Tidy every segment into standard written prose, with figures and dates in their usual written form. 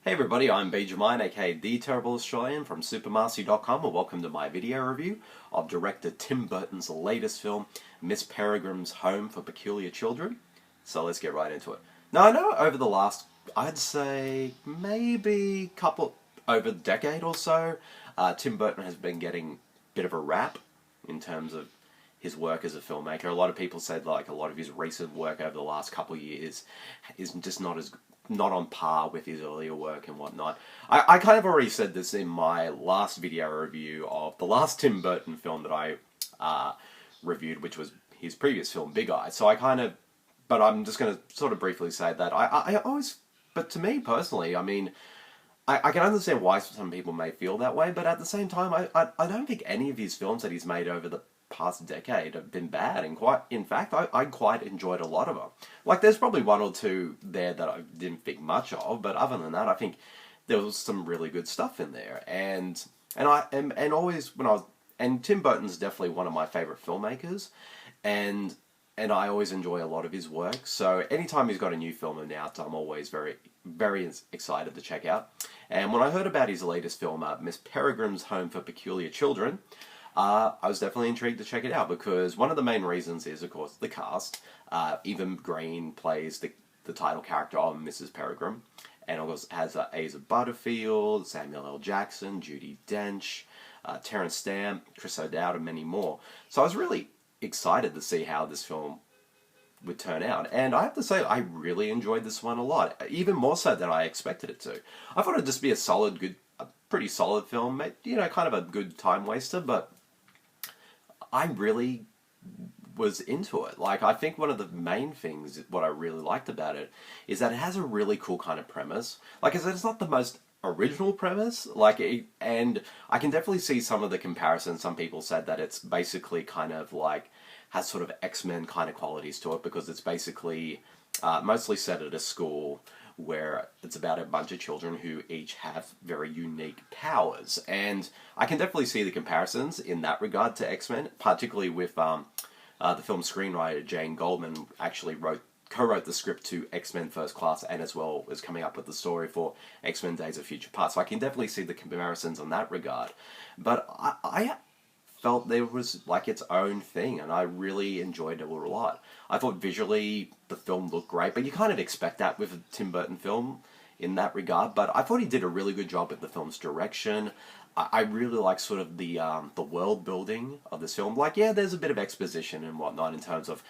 Hey everybody, I'm Benjamin, aka The Terrible Australian from supermarsy.com, and welcome to my video review of director Tim Burton's latest film, Miss Peregrine's Home for Peculiar Children. So let's get right into it. Now I know over the last, I'd say maybe over a decade or so, Tim Burton has been getting a bit of a rap in terms of his work as a filmmaker. A lot of people said like a lot of his recent work over the last couple of years is just not on par with his earlier work and whatnot. I kind of already said this in my last video review of the last Tim Burton film that I reviewed, which was his previous film, Big Eye. So but I'm just going to sort of briefly say that I always, but to me personally, I mean, I can understand why some people may feel that way, but at the same time, I don't think any of his films that he's made over the past decade have been bad, and in fact, I quite enjoyed a lot of them. Like, there's probably one or two there that I didn't think much of, but other than that, I think there was some really good stuff in there. And always and Tim Burton's definitely one of my favorite filmmakers, and I always enjoy a lot of his work. So anytime he's got a new film out, I'm always very, very excited to check out. And when I heard about his latest film, Miss Peregrine's Home for Peculiar Children, I was definitely intrigued to check it out, because one of the main reasons is, of course, the cast. Eva Green plays the title character of Mrs. Peregrine, and of course has Asa Butterfield, Samuel L. Jackson, Judi Dench, Terence, Chris O'Dowd, and many more. So I was really excited to see how this film would turn out, and I have to say I really enjoyed this one a lot, even more so than I expected it to. I thought it'd just be a pretty solid film, kind of a good time waster, but I really was into it. Like, I think one of the main things, what I really liked about it, is that it has a really cool kind of premise. Like I said, it's not the most original premise, and I can definitely see some of the comparisons. Some people said that it's basically kind of like, has sort of X-Men kind of qualities to it, because it's basically mostly set at a school where it's about a bunch of children who each have very unique powers. And I can definitely see the comparisons in that regard to X-Men, particularly with the film screenwriter Jane Goldman actually co-wrote the script to X-Men First Class, and as well as coming up with the story for X-Men Days of Future Past. So I can definitely see the comparisons in that regard. But I felt there was like its own thing, and I really enjoyed it a lot. I thought visually the film looked great, but you kind of expect that with a Tim Burton film in that regard. But I thought he did a really good job with the film's direction. I really like sort of the world building of this film. Like, yeah, there's a bit of exposition and whatnot in terms of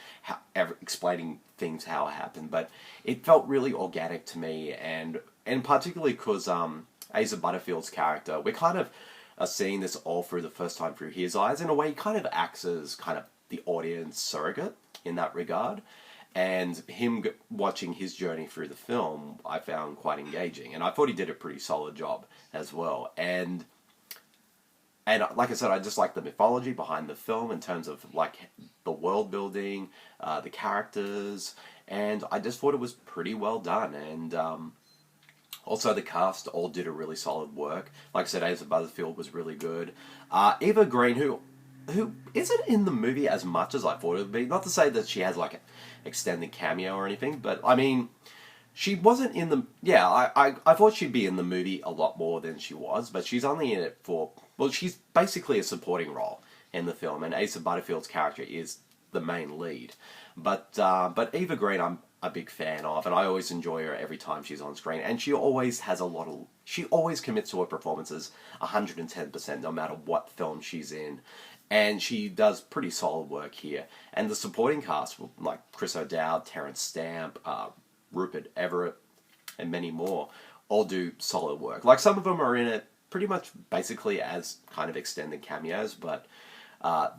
explaining things, how it happened, but it felt really organic to me, and particularly because Asa Butterfield's character, we're kind of seeing this all through the first time through his eyes. In a way, he kind of acts as kind of the audience surrogate in that regard. And him watching his journey through the film, I found quite engaging. And I thought he did a pretty solid job as well. And like I said, I just like the mythology behind the film in terms of like the world building, the characters. And I just thought it was pretty well done. And also, the cast all did a really solid work. Like I said, Asa Butterfield was really good. Eva Green, who isn't in the movie as much as I thought it would be. Not to say that she has like an extended cameo or anything, but I mean, she wasn't in the... Yeah, I thought she'd be in the movie a lot more than she was, but she's only in it for... Well, she's basically a supporting role in the film, and Asa Butterfield's character is the main lead. But Eva Green, I'm a big fan of, and I always enjoy her every time she's on screen, and she always commits to her performances 110%, no matter what film she's in, and she does pretty solid work here. And the supporting cast, like Chris O'Dowd, Terence, Rupert, Everett, and many more, all do solid work. Like, some of them are in it pretty much basically as kind of extended cameos, but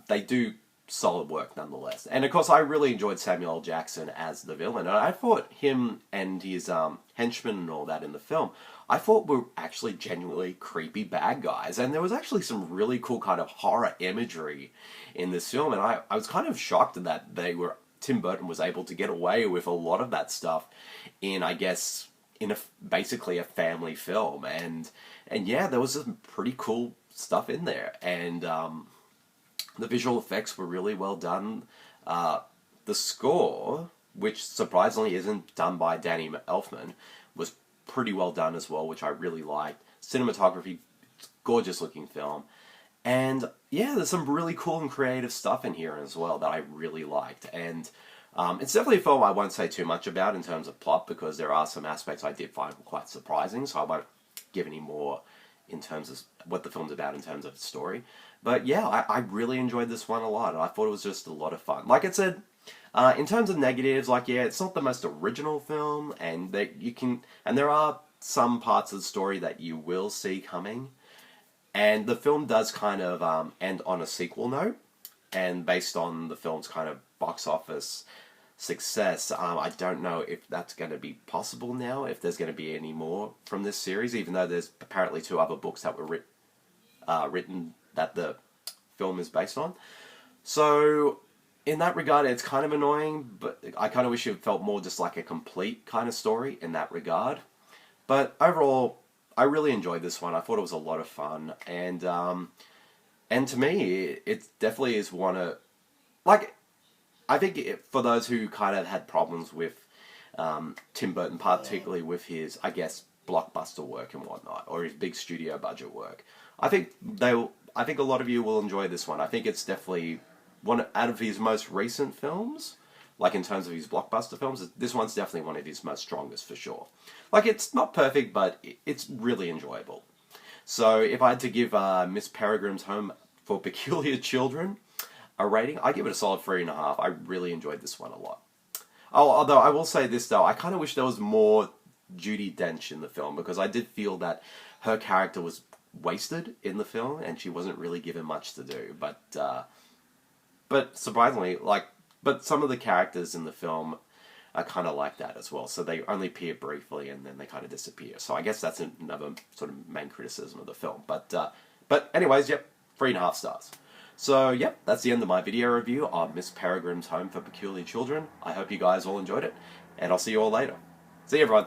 they do solid work nonetheless. And of course, I really enjoyed Samuel L. Jackson as the villain, and I thought him and his henchmen and all that in the film, I thought were actually genuinely creepy bad guys, and there was actually some really cool kind of horror imagery in this film, and I was kind of shocked that Tim Burton was able to get away with a lot of that stuff in, I guess, basically a family film, and yeah, there was some pretty cool stuff in there, and the visual effects were really well done. The score, which surprisingly isn't done by Danny Elfman, was pretty well done as well, which I really liked. Cinematography, gorgeous looking film. And yeah, there's some really cool and creative stuff in here as well that I really liked. And it's definitely a film I won't say too much about in terms of plot, because there are some aspects I did find quite surprising, so I won't give any more in terms of what the film's about in terms of story. But yeah, I really enjoyed this one a lot, and I thought it was just a lot of fun. Like I said, in terms of negatives, like, yeah, it's not the most original film, and there are some parts of the story that you will see coming, and the film does kind of end on a sequel note, and based on the film's kind of box office success, I don't know if that's going to be possible now, if there's going to be any more from this series, even though there's apparently 2 other books that were written that the film is based on. So in that regard, it's kind of annoying, but I kind of wish it felt more just like a complete kind of story in that regard. But overall, I really enjoyed this one. I thought it was a lot of fun, and to me, it definitely is one of, like, I think for those who kind of had problems with Tim Burton, particularly with his, I guess, blockbuster work and whatnot, or his big studio budget work, I think a lot of you will enjoy this one. I think it's definitely one out of his most recent films, like in terms of his blockbuster films. This one's definitely one of his most strongest for sure. Like, it's not perfect, but it's really enjoyable. So if I had to give Miss Peregrine's Home for Peculiar Children a rating, I give it a solid 3.5. I really enjoyed this one a lot. Oh, although I will say this though, I kind of wish there was more Judi Dench in the film, because I did feel that her character was wasted in the film, and she wasn't really given much to do. But surprisingly, but some of the characters in the film are kind of like that as well. So they only appear briefly and then they kind of disappear. So I guess that's another sort of main criticism of the film. But anyways, yep, 3.5 stars. So yep, that's the end of my video review of Miss Peregrine's Home for Peculiar Children. I hope you guys all enjoyed it, and I'll see you all later. See you, everyone.